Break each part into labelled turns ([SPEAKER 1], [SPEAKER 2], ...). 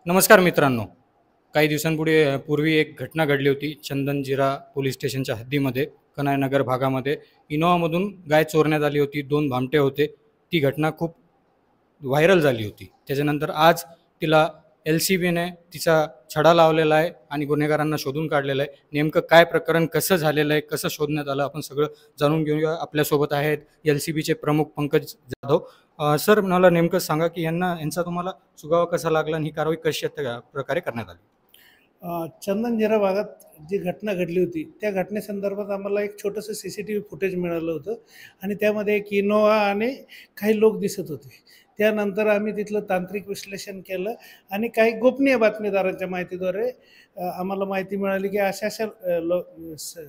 [SPEAKER 1] नमस्कार मित्रांनो. काही पूर्वी एक घटना घडली होती चंदनजिरा पोलीस स्टेशनच्या हद्दीमध्ये, कनायनगर भागामध्ये. इनोवामधून गाय चोरण्यात आली होती. 2 भामटे होते. ती घटना खूप व्हायरल झाली होती. त्याच्यानंतर आज तिला LCBने तिचा छडा लावलेला आहे आणि गुन्हेगारांना शोधून काढलेलं आहे. नेमकं काय प्रकरण, कसं झालेलं आहे, कसं शोधण्यात आलं, आपण सगळं जाणून घेऊया. आपल्यासोबत आहेत LCBचे प्रमुख पंकज जाधव. सर, मला नेमकं सांगा की यांचा तुम्हाला सुगावा कसा लागला आणि ही कारवाई कशा प्रकारे करण्यात आली?
[SPEAKER 2] चंदनजिरा भागात जी घटना घडली होती त्या घटनेसंदर्भात आम्हाला एक छोटंसं CCTV फुटेज मिळालं होतं आणि त्यामध्ये एक इनोवा आणि काही लोक दिसत होते. त्यानंतर आम्ही तिथलं तांत्रिक विश्लेषण केलं आणि काही गोपनीय बातमीदारांच्या माहितीद्वारे आम्हाला माहिती मिळाली की अशा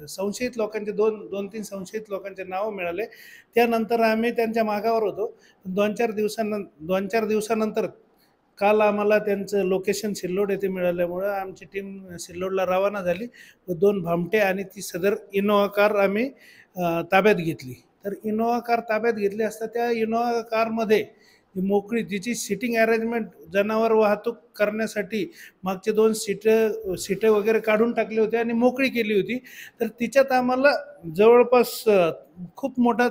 [SPEAKER 2] संशयित लोकांचे 2-3 संशयित लोकांचे नावं मिळाले. त्यानंतर आम्ही त्यांच्या मागावर होतो. 2-4 दिवसानंतर काल आम्हाला त्यांचं लोकेशन सिल्लोड येथे मिळाल्यामुळं आमची टीम सिल्लोडला रवाना झाली व 2 भामटे आणि ती सदर इनोवा कार आम्ही ताब्यात घेतली. तर इनोवा कार ताब्यात घेतली असता त्या इनोवा कारमध्ये मोकळी जिची सिटिंग अरेंजमेंट जनावर वाहतूक करण्यासाठी मागचे 2 सीटं वगैरे काढून टाकले होते आणि मोकळी केली होती. तर तिच्यात आम्हाला जवळपास खूप मोठा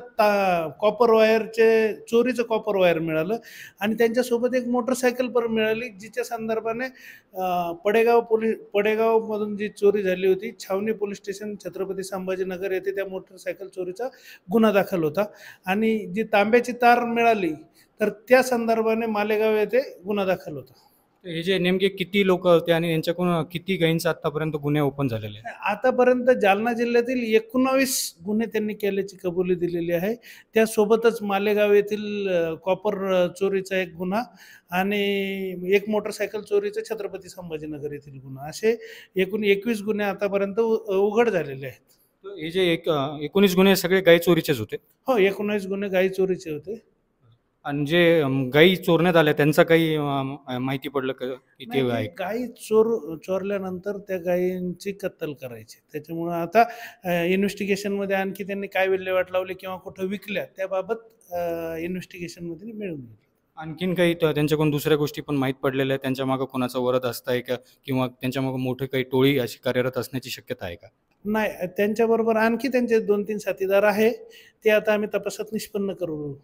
[SPEAKER 2] कॉपर वायरचे चोरीचं कॉपर वायर मिळालं आणि त्यांच्यासोबत एक मोटरसायकल पण मिळाली, जिच्या संदर्भाने पडेगावमधून जी चोरी झाली होती, छावणी पोलीस स्टेशन छत्रपती संभाजीनगर येथे त्या मोटरसायकल चोरीचा गुन्हा दाखल होता आणि जी तांब्याची तार मिळाली तर त्या संदर्भाने मालेगाव येथे गुन्हा दाखल होता.
[SPEAKER 1] हे जे नेमके किती लोक होते आणि यांच्याकडून किती गायींचा आतापर्यंत गुन्हे ओपन झालेले आहेत?
[SPEAKER 2] आतापर्यंत जालना जिल्ह्यातील 19 गुन्हे त्यांनी केल्याची कबुली दिलेली आहे. त्यासोबतच मालेगाव येथील कॉपर चोरीचा एक गुन्हा आणि एक मोटरसायकल चोरीचा छत्रपती संभाजीनगर येथील गुन्हा, असे एकूण 21 गुन्हे आतापर्यंत उघड झालेले आहेत.
[SPEAKER 1] हे जे 19 गुन्हे सगळे गाई चोरीचेच होते?
[SPEAKER 2] हो, 19 गुन्हे गाई चोरीचे होते.
[SPEAKER 1] आणि जे गायी चोरण्यात आल्या त्यांचा काही माहिती पडलं का की ते आहे?
[SPEAKER 2] गायी चोरल्यानंतर त्या गायींची कत्तल करायची. त्याच्यामुळं आता इन्व्हेस्टिगेशनमध्ये आणखी त्यांनी काय विल्हेवाट लावली किंवा कुठं विकल्या त्याबाबत इन्व्हेस्टिगेशनमध्ये मिळून येईल.
[SPEAKER 1] आणखीन काही त्यांच्याकडून दुसऱ्या गोष्टी पण माहीत पडलेल्या आहेत? त्यांच्या मागं कोणाचा वरद असताय का, किंवा त्यांच्या मागं मोठे काही टोळी अशी कार्यरत असण्याची शक्यता आहे का?
[SPEAKER 2] नाही, त्यांच्याबरोबर आणखी त्यांचे 2-3 साथीदार आहे. ते आता आम्ही तपासात निष्पन्न करू.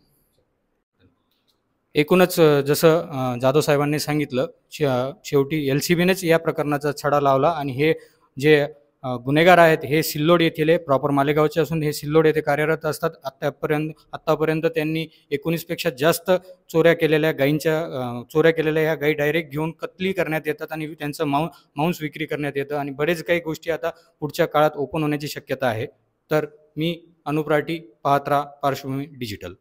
[SPEAKER 1] एकूणच जसं जाधव साहेबांनी सांगितलं, शेवटी LCBनेच या प्रकरणाचा छडा लावला आणि हे जे गुन्हेगार आहेत हे सिल्लोड येथील प्रॉपर मालेगावचे असून हे सिल्लोड येथे कार्यरत असतात. आत्तापर्यंत त्यांनी 19 पेक्षा जास्त चोऱ्या केलेल्या ह्या गायी डायरेक्ट घेऊन कत्तली करण्यात येतात आणि त्यांचं मांस विक्री करण्यात येतं आणि बरेच काही गोष्टी आता पुढच्या काळात ओपन होण्याची शक्यता आहे. तर मी अनुप राठी, पाहत राहा पार्श्वभूमी डिजिटल.